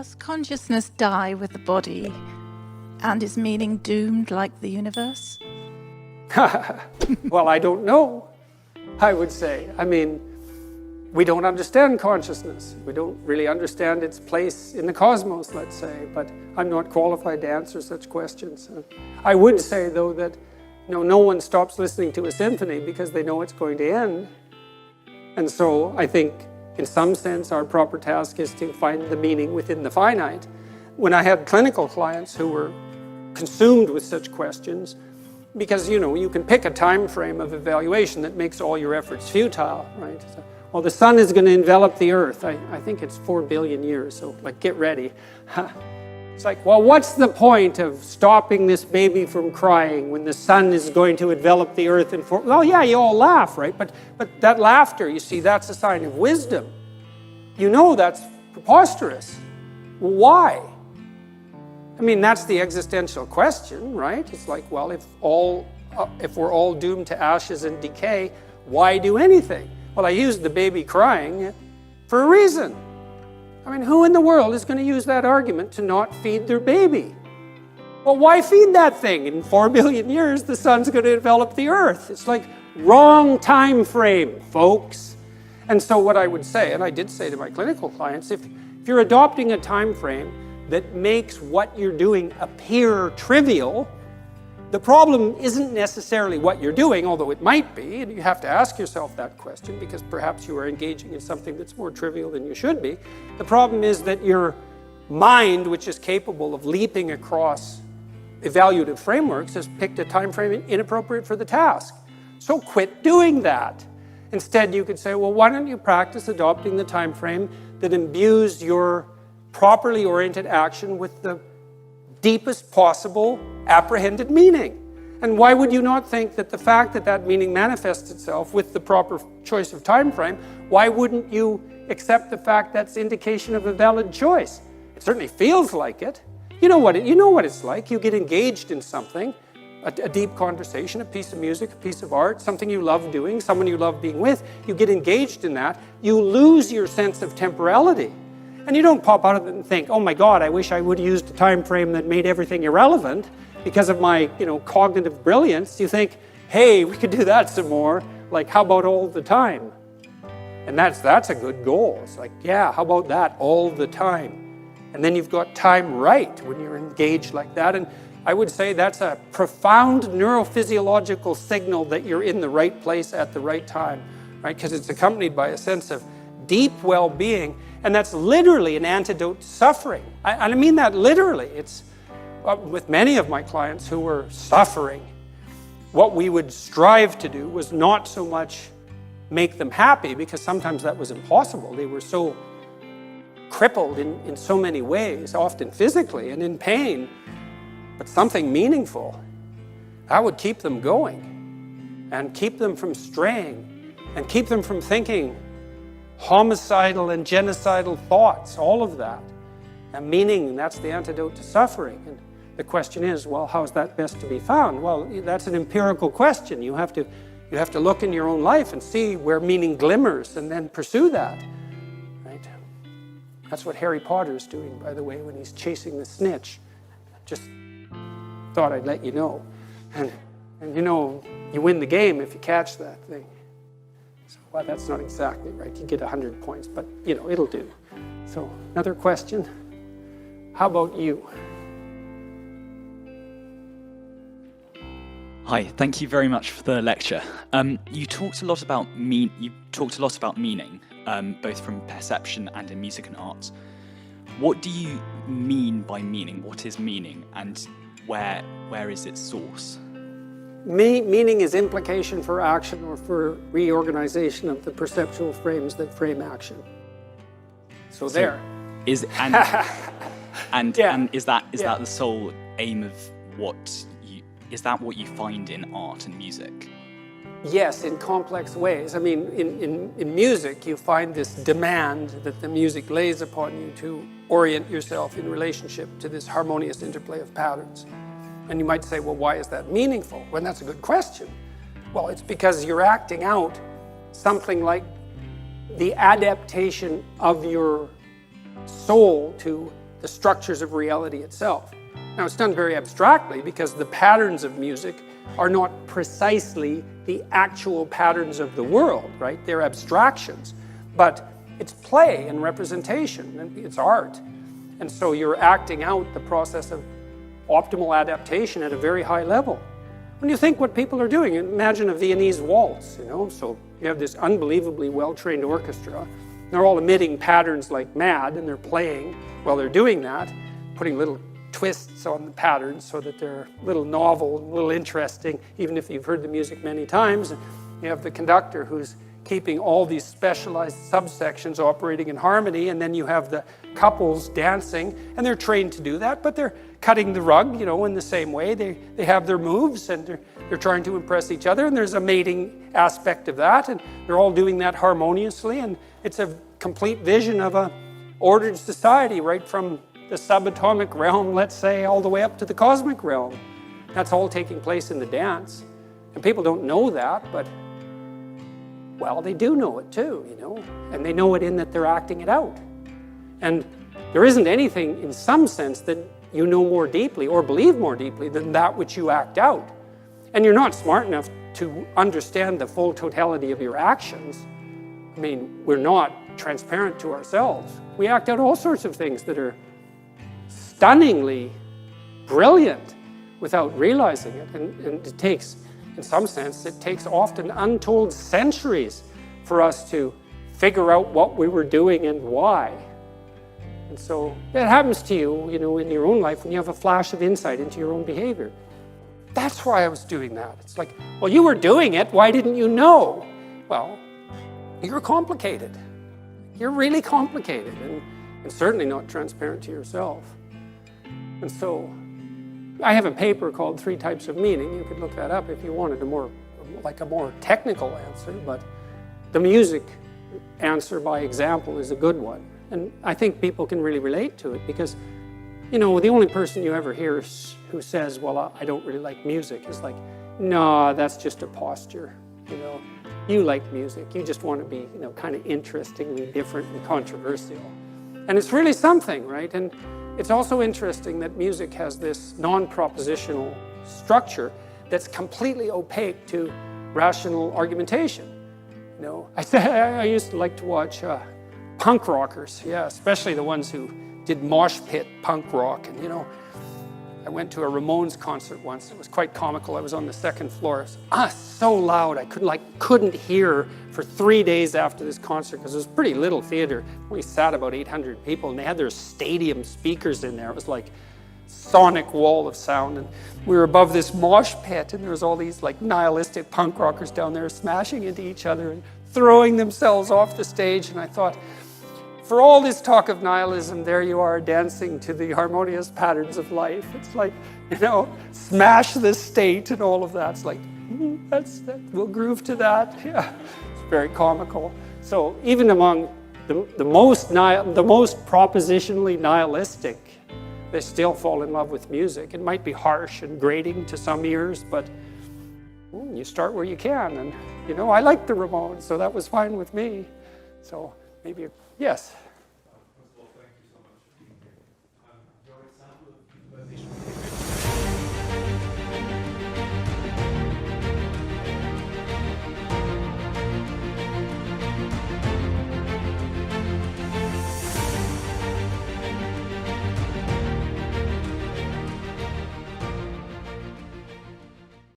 Does consciousness die with the body, and is meaning doomed like the universe? Well, I don't know, I would say. I mean, we don't understand consciousness. We don't really understand its place in the cosmos, let's say, but I'm not qualified to answer such questions. I would say, though, that no one stops listening to a symphony because they know it's going to end. And so I think, in some sense, our proper task is to find the meaning within the finite. When I had clinical clients who were consumed with such questions, because, you can pick a time frame of evaluation that makes all your efforts futile, right? So, well, the sun is going to envelop the earth. I think it's 4 billion years, so get ready. It's like, well, what's the point of stopping this baby from crying when the sun is going to envelop the earth in 4? Well, yeah, you all laugh, right? But that laughter, you see, that's a sign of wisdom. That's preposterous. Why? I mean, that's the existential question, right? It's like, well, if we're all doomed to ashes and decay, why do anything? Well, I used the baby crying for a reason. I mean, who in the world is going to use that argument to not feed their baby? Well, why feed that thing? In 4 billion years, the sun's going to envelop the earth. It's like, wrong time frame, folks. And so what I would say, and I did say to my clinical clients, if you're adopting a time frame that makes what you're doing appear trivial, the problem isn't necessarily what you're doing, although it might be, and you have to ask yourself that question because perhaps you are engaging in something that's more trivial than you should be. The problem is that your mind, which is capable of leaping across evaluative frameworks, has picked a time frame inappropriate for the task. So quit doing that. Instead, you could say, well, why don't you practice adopting the time frame that imbues your properly oriented action with the deepest possible apprehended meaning? And why would you not think that the fact that that meaning manifests itself with the proper choice of time frame, why wouldn't you accept the fact that's indication of a valid choice? It certainly feels like it. You know what it's like. You get engaged in something, a deep conversation, a piece of music, a piece of art, something you love doing, someone you love being with. You get engaged in that. You lose your sense of temporality. And you don't pop out of it and think, oh my God, I wish I would have used a time frame that made everything irrelevant because of my, cognitive brilliance. You think, hey, we could do that some more. Like, how about all the time? And that's a good goal. It's like, yeah, how about that all the time? And then you've got time right when you're engaged like that. And I would say that's a profound neurophysiological signal that you're in the right place at the right time, right? Because it's accompanied by a sense of deep well-being. And that's literally an antidote to suffering. I mean that literally. It's with many of my clients who were suffering, what we would strive to do was not so much make them happy, because sometimes that was impossible. They were so crippled in so many ways, often physically and in pain, but something meaningful. That would keep them going and keep them from straying and keep them from thinking homicidal and genocidal thoughts, all of that. And meaning, that's the antidote to suffering. And the question is, well, how is that best to be found? Well, that's an empirical question. You have to look in your own life and see where meaning glimmers and then pursue that, right? That's what Harry Potter's doing, by the way, when he's chasing the snitch. Just thought I'd let you know. And you win the game if you catch that thing. Well, that's not exactly right. You get 100 points, but it'll do. So, another question. How about you? Hi, thank you very much for the lecture. You talked a lot about meaning, both from perception and in music and art. What do you mean by meaning? What is meaning, and where is its source? Meaning is implication for action or for reorganization of the perceptual frames that frame action. So there. Is that the sole aim of what you find in art and music? Yes, in complex ways. I mean, in music, you find this demand that the music lays upon you to orient yourself in relationship to this harmonious interplay of patterns. And you might say, well, why is that meaningful? Well, that's a good question. Well, it's because you're acting out something like the adaptation of your soul to the structures of reality itself. Now, it's done very abstractly because the patterns of music are not precisely the actual patterns of the world, right? They're abstractions, but it's play and representation, and it's art. And so you're acting out the process of optimal adaptation at a very high level. When you think what people are doing, imagine a Viennese waltz, you know? So you have this unbelievably well-trained orchestra. They're all emitting patterns like mad, and they're playing while they're doing that, putting little twists on the patterns so that they're a little novel, a little interesting, even if you've heard the music many times. You have the conductor who's keeping all these specialized subsections operating in harmony, and then you have the couples dancing, and they're trained to do that, but they're cutting the rug, you know, in the same way. They have their moves, and they're trying to impress each other, and there's a mating aspect of that, and they're all doing that harmoniously, and it's a complete vision of a ordered society, right from the subatomic realm, let's say, all the way up to the cosmic realm. That's all taking place in the dance. And people don't know that, but, well, they do know it too, you know, and they know it in that they're acting it out. And there isn't anything, in some sense, that you know more deeply or believe more deeply than that which you act out. And you're not smart enough to understand the full totality of your actions. I mean, we're not transparent to ourselves. We act out all sorts of things that are stunningly brilliant without realizing it. And it takes, in some sense, it takes often untold centuries for us to figure out what we were doing and why. And so it happens to you, you know, in your own life when you have a flash of insight into your own behavior. That's why I was doing that. It's like, well, you were doing it. Why didn't you know? Well, you're complicated. You're really complicated and certainly not transparent to yourself. And so I have a paper called 3 Types of Meaning. You could look that up if you wanted a more technical answer, but the music answer by example is a good one. And I think people can really relate to it because, you know, the only person you ever hear who says, well, I don't really like music is like, no, that's just a posture, you know. You like music, you just want to be, you know, kind of interestingly different and controversial. And it's really something, right? And it's also interesting that music has this non-propositional structure that's completely opaque to rational argumentation. You know, I used to like to watch punk rockers, yeah, especially the ones who did mosh pit punk rock. And, you know, I went to a Ramones concert once. It was quite comical. I was on the 2nd floor. It was so loud. I couldn't hear for 3 days after this concert because it was a pretty little theater. We sat about 800 people, and they had their stadium speakers in there. It was like sonic wall of sound. And we were above this mosh pit, and there was all these like nihilistic punk rockers down there smashing into each other and throwing themselves off the stage. And I thought, for all this talk of nihilism, there you are dancing to the harmonious patterns of life. It's like, you know, smash the state and all of that. It's like, we'll groove to that. Yeah, it's very comical. So even among the most propositionally nihilistic, they still fall in love with music. It might be harsh and grating to some ears, but you start where you can. And, you know, I liked the Ramones, so that was fine with me. So maybe, yes?